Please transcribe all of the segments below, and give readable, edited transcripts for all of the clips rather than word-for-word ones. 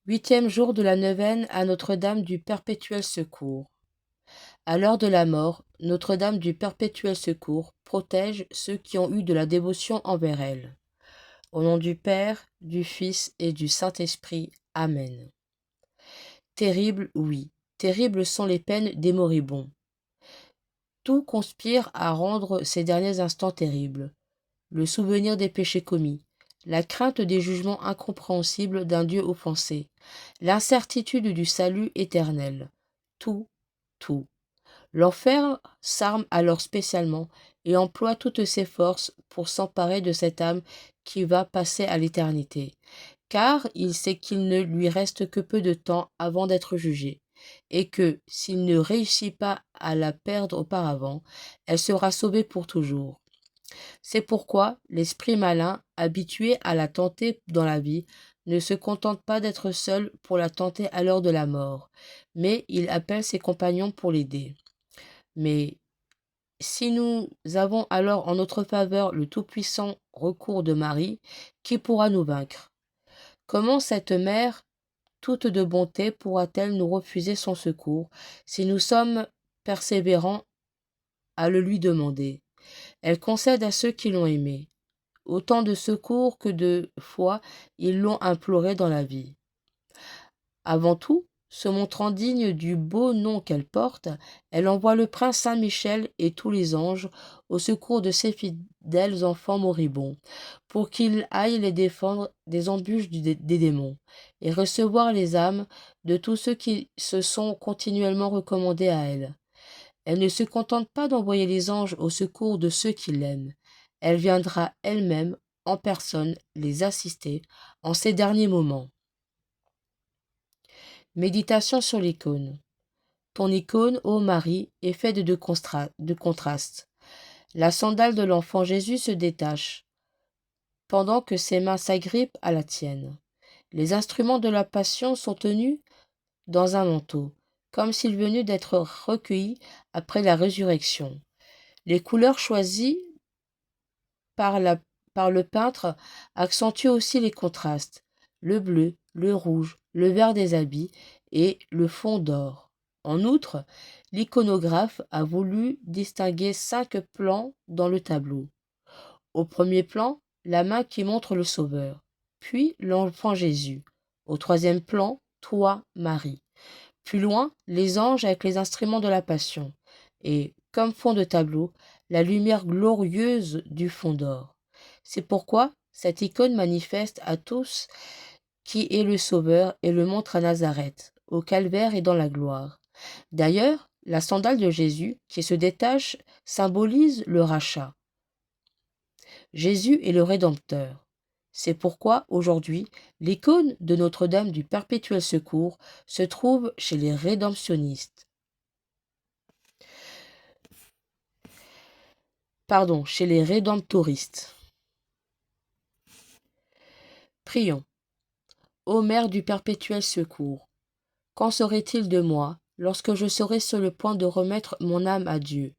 Huitième jour de la neuvaine à Notre-Dame du Perpétuel Secours. À l'heure de la mort, Notre-Dame du Perpétuel Secours protège ceux qui ont eu de la dévotion envers elle. Au nom du Père, du Fils et du Saint-Esprit. Amen. Terribles, oui, terribles sont les peines des moribonds. Tout conspire à rendre ces derniers instants terribles. Le souvenir des péchés commis, la crainte des jugements incompréhensibles d'un Dieu offensé, l'incertitude du salut éternel. Tout, tout. L'enfer s'arme alors spécialement et emploie toutes ses forces pour s'emparer de cette âme qui va passer à l'éternité, car il sait qu'il ne lui reste que peu de temps avant d'être jugé, et que, s'il ne réussit pas à la perdre auparavant, elle sera sauvée pour toujours. C'est pourquoi l'esprit malin, habitué à la tenter dans la vie, ne se contente pas d'être seul pour la tenter à l'heure de la mort, mais il appelle ses compagnons pour l'aider. Mais si nous avons alors en notre faveur le tout-puissant recours de Marie, qui pourra nous vaincre? Comment cette mère, toute de bonté, pourra-t-elle nous refuser son secours si nous sommes persévérants à le lui demander? Elle concède à ceux qui l'ont aimée autant de secours que de fois ils l'ont imploré dans la vie. Avant tout, se montrant digne du beau nom qu'elle porte, elle envoie le prince Saint-Michel et tous les anges au secours de ses fidèles enfants moribonds, pour qu'ils aillent les défendre des embûches des démons, et recevoir les âmes de tous ceux qui se sont continuellement recommandés à elle. Elle ne se contente pas d'envoyer les anges au secours de ceux qui l'aiment. Elle viendra elle-même, en personne, les assister en ces derniers moments. Méditation sur l'icône. Ton icône, ô Marie, est faite de contrastes. La sandale de l'enfant Jésus se détache, pendant que ses mains s'agrippent à la tienne. Les instruments de la Passion sont tenus dans un manteau, comme s'ils venaient d'être recueillis après la résurrection. Les couleurs choisies par, par le peintre accentuent aussi les contrastes, le bleu, le rouge, le vert des habits et le fond d'or. En outre, l'iconographe a voulu distinguer 5 plans dans le tableau. Au premier plan, la main qui montre le Sauveur, puis l'enfant Jésus. Au troisième plan, toi, Marie. Plus loin, les anges avec les instruments de la Passion. Et, comme fond de tableau, la lumière glorieuse du fond d'or. C'est pourquoi cette icône manifeste à tous qui est le Sauveur et le montre à Nazareth, au calvaire et dans la gloire. D'ailleurs, la sandale de Jésus, qui se détache, symbolise le rachat. Jésus est le Rédempteur. C'est pourquoi, aujourd'hui, l'icône de Notre-Dame du Perpétuel Secours se trouve chez les rédemptionnistes. Chez les rédemptoristes. Prions. Ô Mère du Perpétuel Secours, qu'en serait-il de moi lorsque je serai sur le point de remettre mon âme à Dieu?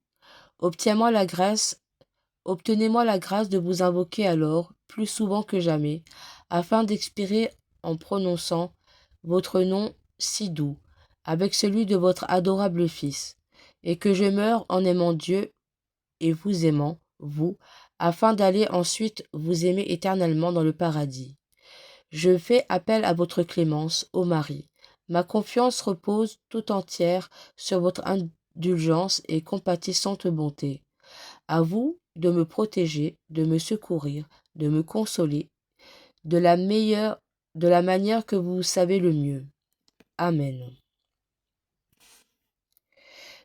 Obtenez-moi la grâce de vous invoquer alors, plus souvent que jamais, afin d'expirer en prononçant votre nom si doux, avec celui de votre adorable Fils, et que je meure en aimant Dieu et vous aimant, vous, afin d'aller ensuite vous aimer éternellement dans le paradis. Je fais appel à votre clémence, ô Marie. Ma confiance repose tout entière sur votre indulgence et compatissante bonté. À vous de me protéger, de me secourir, de me consoler, de la manière que vous savez le mieux. Amen.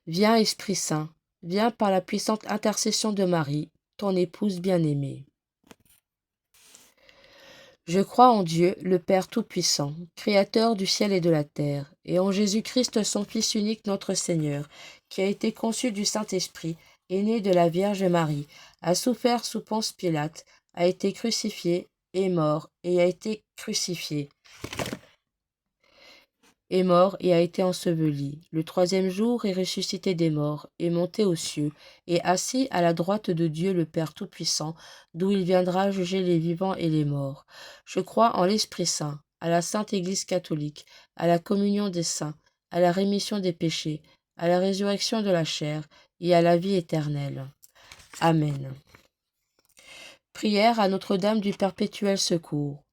Viens, Esprit Saint, viens par la puissante intercession de Marie, ton épouse bien-aimée. Je crois en Dieu, le Père Tout-Puissant, Créateur du ciel et de la terre, et en Jésus-Christ, son Fils unique, notre Seigneur, qui a été conçu du Saint-Esprit, est né de la Vierge Marie, a souffert sous Ponce Pilate, a été crucifié, est mort, et a été crucifié, est mort et a été enseveli. Le troisième jour est ressuscité des morts, est monté aux cieux, et assis à la droite de Dieu le Père Tout-Puissant, d'où il viendra juger les vivants et les morts. Je crois en l'Esprit Saint, à la Sainte Église catholique, à la communion des saints, à la rémission des péchés, à la résurrection de la chair et à la vie éternelle. Amen. Prière à Notre-Dame du Perpétuel Secours.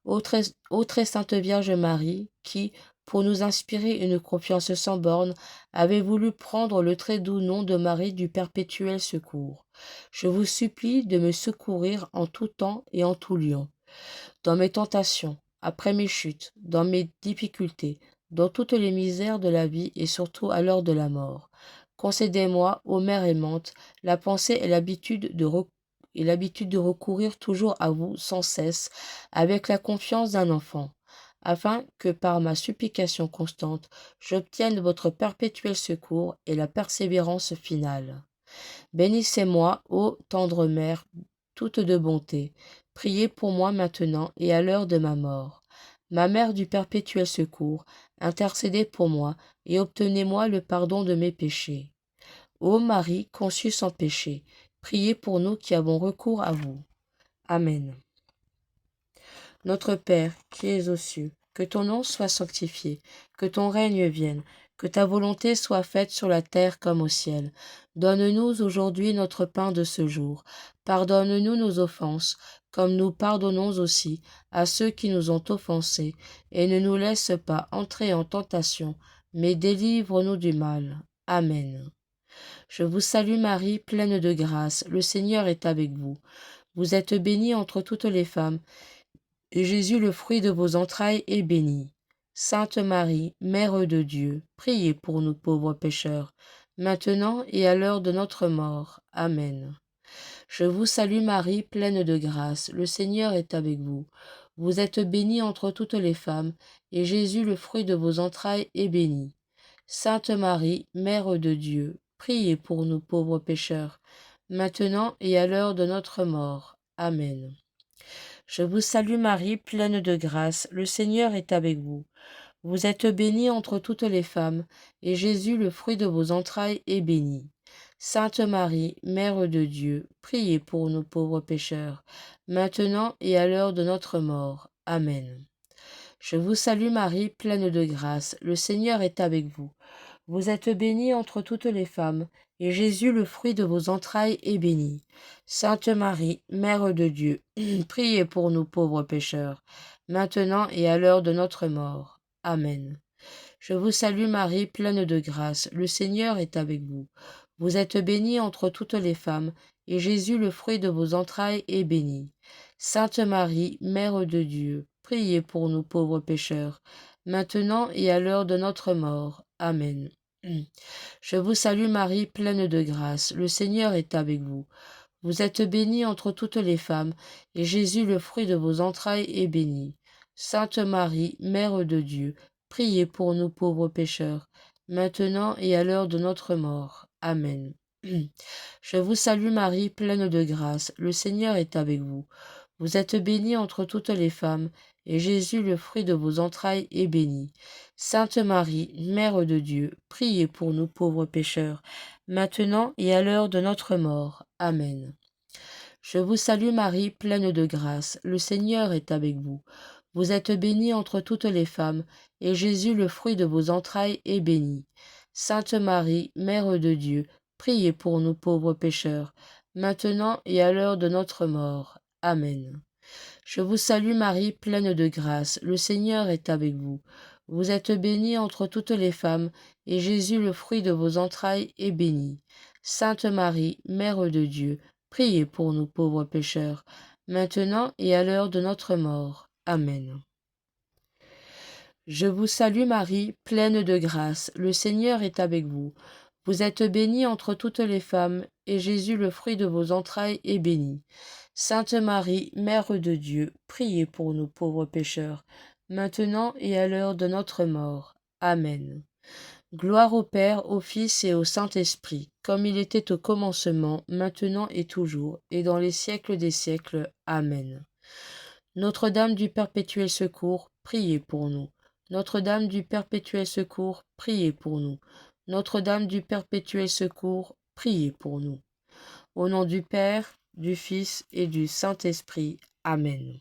Ô très sainte Vierge Marie, qui, pour nous inspirer une confiance sans borne, avez voulu prendre le très doux nom de Marie du Perpétuel Secours, je vous supplie de me secourir en tout temps et en tout lieu, dans mes tentations, après mes chutes, dans mes difficultés, dans toutes les misères de la vie et surtout à l'heure de la mort. Concédez-moi, ô Mère aimante, la pensée et l'habitude de recourir toujours à vous sans cesse, avec la confiance d'un enfant, afin que par ma supplication constante, j'obtienne votre perpétuel secours et la persévérance finale. Bénissez-moi, ô tendre Mère, toute de bonté, priez pour moi maintenant et à l'heure de ma mort. Ma Mère du perpétuel secours, intercédez pour moi et obtenez-moi le pardon de mes péchés. Ô Marie, conçue sans péché, priez pour nous qui avons recours à vous. Amen. Notre Père, qui es aux cieux, que ton nom soit sanctifié, que ton règne vienne, que ta volonté soit faite sur la terre comme au ciel. Donne-nous aujourd'hui notre pain de ce jour. Pardonne-nous nos offenses, comme nous pardonnons aussi à ceux qui nous ont offensés, et ne nous laisse pas entrer en tentation, mais délivre-nous du mal. Amen. Je vous salue Marie, pleine de grâce, le Seigneur est avec vous. Vous êtes bénie entre toutes les femmes, et Jésus, le fruit de vos entrailles, est béni. Sainte Marie, Mère de Dieu, priez pour nous pauvres pécheurs, maintenant et à l'heure de notre mort. Amen. Je vous salue Marie, pleine de grâce, le Seigneur est avec vous. Vous êtes bénie entre toutes les femmes, et Jésus, le fruit de vos entrailles, est béni. Sainte Marie, Mère de Dieu, priez pour nous pauvres pécheurs, maintenant et à l'heure de notre mort. Amen. Je vous salue Marie, pleine de grâce, le Seigneur est avec vous. Vous êtes bénie entre toutes les femmes, et Jésus, le fruit de vos entrailles, est béni. Sainte Marie, Mère de Dieu, priez pour nous pauvres pécheurs, maintenant et à l'heure de notre mort. Amen. Je vous salue Marie, pleine de grâce, le Seigneur est avec vous. Vous êtes bénie entre toutes les femmes, et Jésus, le fruit de vos entrailles, est béni. Sainte Marie, Mère de Dieu, priez pour nous pauvres pécheurs, maintenant et à l'heure de notre mort. Amen. Je vous salue Marie, pleine de grâce, le Seigneur est avec vous. Vous êtes bénie entre toutes les femmes, et Jésus, le fruit de vos entrailles, est béni. Sainte Marie, Mère de Dieu, priez pour nous pauvres pécheurs, maintenant et à l'heure de notre mort. Amen. Je vous salue Marie, pleine de grâce, le Seigneur est avec vous. Vous êtes bénie entre toutes les femmes, et Jésus, le fruit de vos entrailles, est béni. Sainte Marie, Mère de Dieu, priez pour nous pauvres pécheurs, maintenant et à l'heure de notre mort. Amen. Je vous salue Marie, pleine de grâce, le Seigneur est avec vous. Vous êtes bénie entre toutes les femmes, et Jésus, le fruit de vos entrailles, est béni. Sainte Marie, Mère de Dieu, priez pour nous pauvres pécheurs, maintenant et à l'heure de notre mort. Amen. Je vous salue Marie, pleine de grâce, le Seigneur est avec vous. Vous êtes bénie entre toutes les femmes, et Jésus, le fruit de vos entrailles, est béni. Sainte Marie, Mère de Dieu, priez pour nous pauvres pécheurs, maintenant et à l'heure de notre mort. Amen. Je vous salue Marie, pleine de grâce, le Seigneur est avec vous. Vous êtes bénie entre toutes les femmes, et Jésus, le fruit de vos entrailles, est béni. Sainte Marie, Mère de Dieu, priez pour nous pauvres pécheurs, maintenant et à l'heure de notre mort. Amen. Je vous salue Marie, pleine de grâce, le Seigneur est avec vous. Vous êtes bénie entre toutes les femmes, et Jésus, le fruit de vos entrailles, est béni. Sainte Marie, Mère de Dieu, priez pour nous pauvres pécheurs, maintenant et à l'heure de notre mort. Amen. Gloire au Père, au Fils et au Saint-Esprit, comme il était au commencement, maintenant et toujours, et dans les siècles des siècles. Amen. Notre-Dame du Perpétuel Secours, priez pour nous. Notre-Dame du Perpétuel Secours, priez pour nous. Notre-Dame du Perpétuel Secours, priez pour nous. Au nom du Père, du Fils et du Saint-Esprit. Amen.